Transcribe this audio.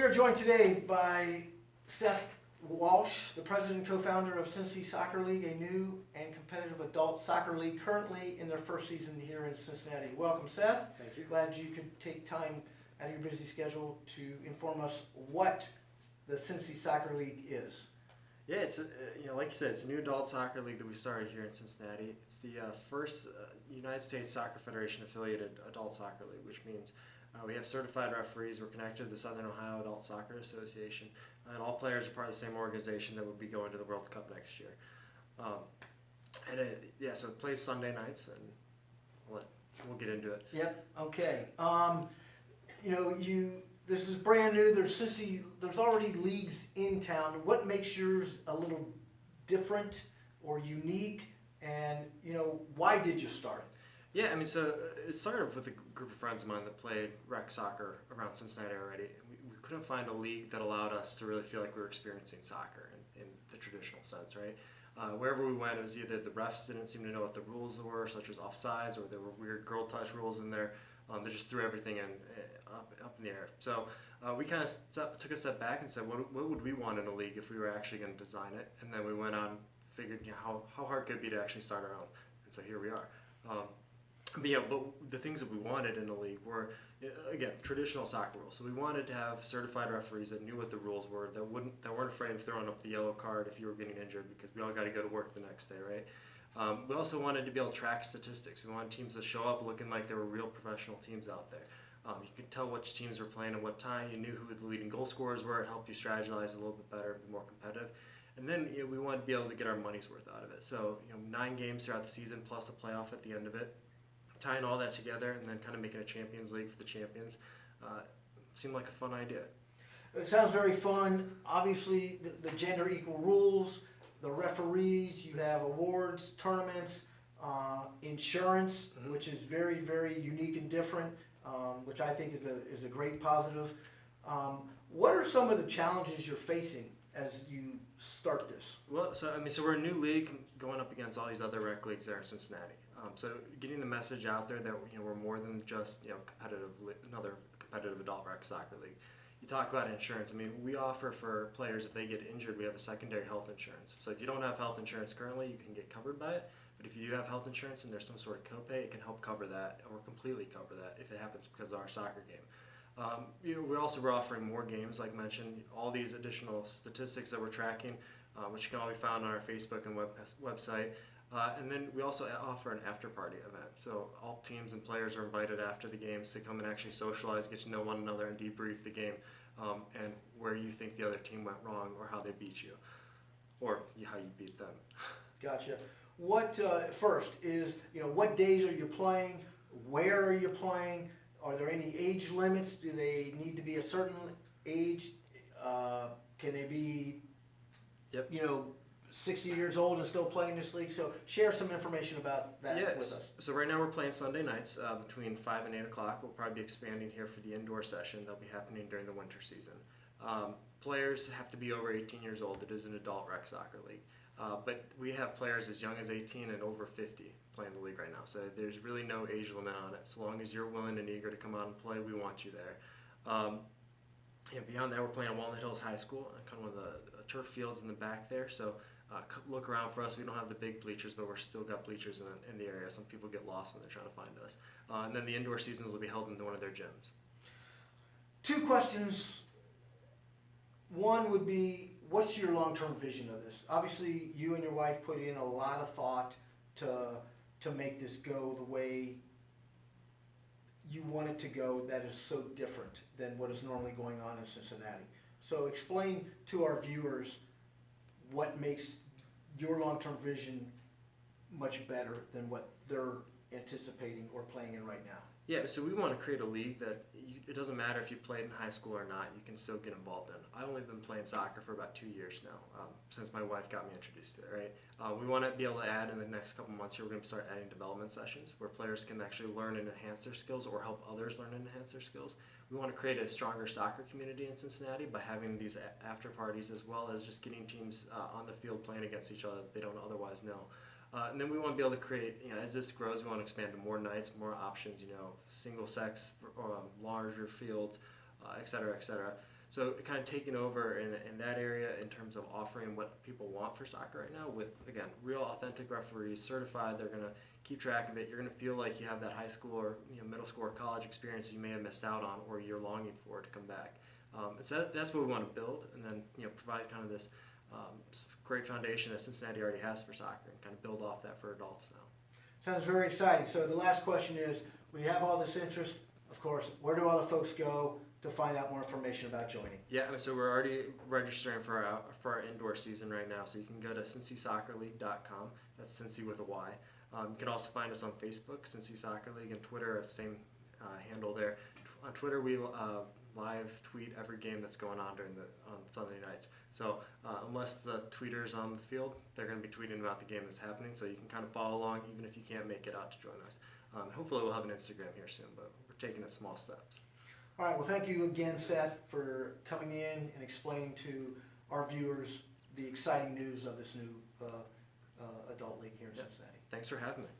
are joined today by Seth Walsh, the president and co-founder of Cincy Soccer League, a new and competitive adult soccer league currently in their first season here in Cincinnati. Welcome, Seth. Thank you. Glad you could take time out of your busy schedule to inform us what the Cincy Soccer League is. Yeah, it's like you said, it's a new adult soccer league that we started here in Cincinnati. It's the first United States Soccer Federation affiliated adult soccer league, which means we have certified referees. We're connected to the Southern Ohio Adult Soccer Association, and all players are part of the same organization that would be going to the World Cup next year. So it plays Sunday nights, and we'll get into it. Yep. Okay. This is brand new. There's already leagues in town. What makes yours a little different or unique? And why did you start it? Yeah, so it started with a group of friends of mine that played rec soccer around Cincinnati already. We couldn't find a league that allowed us to really feel like we were experiencing soccer in the traditional sense, right? Wherever we went, it was either the refs didn't seem to know what the rules were, such as offsides, or there were weird girl touch rules in there. They just threw everything up in the air. So we kind of took a step back and said, what would we want in a league if we were actually going to design it? And then we went on and figured how hard could it be to actually start our own. And so here we are. But the things that we wanted in the league were, again, traditional soccer rules. So we wanted to have certified referees that knew what the rules were, that weren't afraid of throwing up the yellow card if you were getting injured, because we all got to go to work the next day, right? We also wanted to be able to track statistics. We wanted teams to show up looking like there were real professional teams out there. You could tell which teams were playing at what time. You knew who the leading goal scorers were. It helped you strategize a little bit better, be more competitive. And then we wanted to be able to get our money's worth out of it. So 9 games throughout the season plus a playoff at the end of it. Tying all that together and then kind of making a Champions League for the champions seemed like a fun idea. It sounds very fun. Obviously, the gender equal rules, the referees, you have awards, tournaments, insurance, which is very, very unique and different, which I think is a great positive. What are some of the challenges you're facing as you start this? Well, so we're a new league going up against all these other rec leagues there in Cincinnati. So getting the message out there that we're more than just another competitive adult rec soccer league. You talk about insurance. We offer for players, if they get injured, we have a secondary health insurance. So if you don't have health insurance currently, you can get covered by it. But if you do have health insurance and there's some sort of copay, it can help cover that or completely cover that if it happens because of our soccer game. We're offering more games, like mentioned, all these additional statistics that we're tracking, which can all be found on our Facebook and website. And then we also offer an after-party event. So all teams and players are invited after the games to come and actually socialize, get to know one another, and debrief the game, and where you think the other team went wrong or how they beat you, or how you beat them. Gotcha. What first is, what days are you playing? Where are you playing? Are there any age limits? Do they need to be a certain age? Can they be, 60 years old and still playing this league? So share some information about that with us. So right now we're playing Sunday nights between 5 and 8 o'clock. We'll probably be expanding here for the indoor session. That'll be happening during the winter season. Players have to be over 18 years old. It is an adult rec soccer league. But we have players as young as 18 and over 50 playing the league right now. So there's really no age limit on it. So long as you're willing and eager to come out and play, we want you there. Beyond that, we're playing at Walnut Hills High School, kind of one of the turf fields in the back there. So look around for us. We don't have the big bleachers, but we're still got bleachers in the area. Some people get lost when they're trying to find us. And then the indoor seasons will be held in one of their gyms. 2 questions. One would be, what's your long-term vision of this? Obviously, you and your wife put in a lot of thought to make this go the way you want it to go, that is so different than what is normally going on in Cincinnati. So explain to our viewers what makes your long-term vision much better than what they're anticipating or playing in right now. Yeah, so we want to create a league that it doesn't matter if you played in high school or not, you can still get involved in. I've only been playing soccer for about 2 years now, since my wife got me introduced to it, right? We want to be able to add in the next couple months here, we're going to start adding development sessions where players can actually learn and enhance their skills or help others learn and enhance their skills. We want to create a stronger soccer community in Cincinnati by having these after parties, as well as just getting teams on the field playing against each other that they don't otherwise know. And then we want to be able to create, as this grows, we want to expand to more nights, more options, single sex, larger fields, et cetera, et cetera. So kind of taking over in that area in terms of offering what people want for soccer right now with, again, real authentic referees, certified. They're going to keep track of it. You're going to feel like you have that high school or middle school or college experience you may have missed out on or you're longing for to come back. So that's what we want to build, and then provide kind of this great foundation that Cincinnati already has for soccer and kind of build off that for adults now. Sounds very exciting. So the last question is, we have all this interest, of course, where do all the folks go to find out more information about joining? Yeah, so we're already registering for our indoor season right now, so you can go to CincySoccerLeague.com. That's Cincy with a Y. You can also find us on Facebook, Cincy Soccer League, and Twitter, same handle there. On Twitter, we live tweet every game that's going on on Sunday nights. So unless the tweeter's on the field, they're going to be tweeting about the game that's happening, so you can kind of follow along even if you can't make it out to join us. Hopefully we'll have an Instagram here soon, but we're taking it small steps. All right, well, thank you again, Seth, for coming in and explaining to our viewers the exciting news of this new adult league here in Cincinnati. Thanks for having me.